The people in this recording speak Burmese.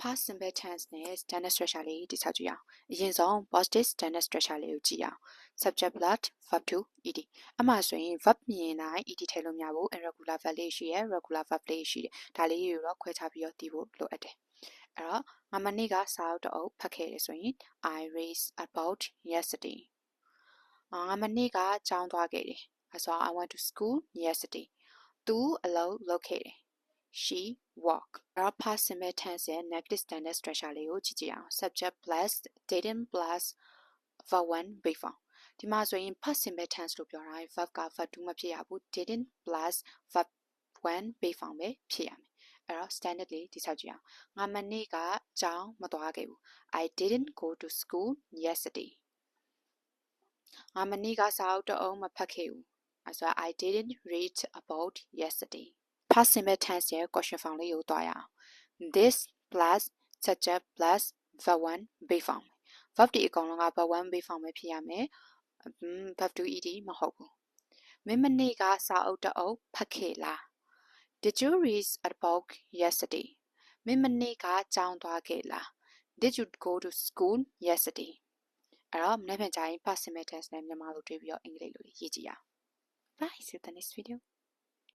past simple tense နဲ့ standard structure လေးတိဆောက်ကြည့်အောင်အရင်ဆုံး positive standard structure လေးကိုကြည့်အောင် subject plus verb to ed အမှဆိုရင် verb မြင်တိုင်း ed ထည့်လို့မရဘူး irregular verb လေးရှိရယ် regular verb လေးရှိတယ်ဒါလေးတွေကိုတော့ခွဲခြားပြီးတော့သိဖို့လိုအပ်တယ်အဲ့တော့ငါမနေ့ကစာအုပ်တစ်အုပ်ဖတ်ခဲ့တယ်ဆိုရင် I read about yesterday ငါမနေ့ကကျောင်းသွားခဲ့တယ်အဲ့ဆို I went to school yesterday သူအလုပ်လုပ်ခဲ့တယ်She walk. Our past simple tense ရဲ့ negative standard structure လေးကိုကြည့်ကြည့်အောင် subject plus didn't plus verb 1 be found ဒီမှာဆိုရင် past simple tense လို့ပြောတာ verb က verb 2မဖြစ်ရဘူး didn't plus verb 1 be found ပဲဖြစ်ရမယ်အဲ့တော့ standard လေးတိဆောက်ကြည့်အောင်ငါမနေ့ကကျောင်းမသွားခဲ့ဘူး I didn't go to school yesterday ငါမနေ့ကစာအုပ်တစ်အုပ်မဖတ်ခဲ့ဘူးအဲ့ဆို I didn't read about yesterday past simple tense ရဲ့ question form လေးကိုတွားရအောင် this plus subject plus verb 1 be found verb ဒီအကောင်လုံးက verb 1 be found ပဲဖြစ်ရမယ်verb 2 ed မဟုတ်ဘူးမင်းမနေ့ကစာအုပ်တစ်အုပ်ဖတ်ခဲ့လား Did you read a book yesterday မင်းမနေ့ကကျောင်းသွားခဲ့လား Did you go to school yesterday အဲ့တော့မနေ့ပြန်ကြရင် past simple tense နဲ့မြန်မာလိုတွေ့ပြီးတော့အင်္ဂလိပ်လိုရေးကြည့်ရအောင် Bye see you in the next video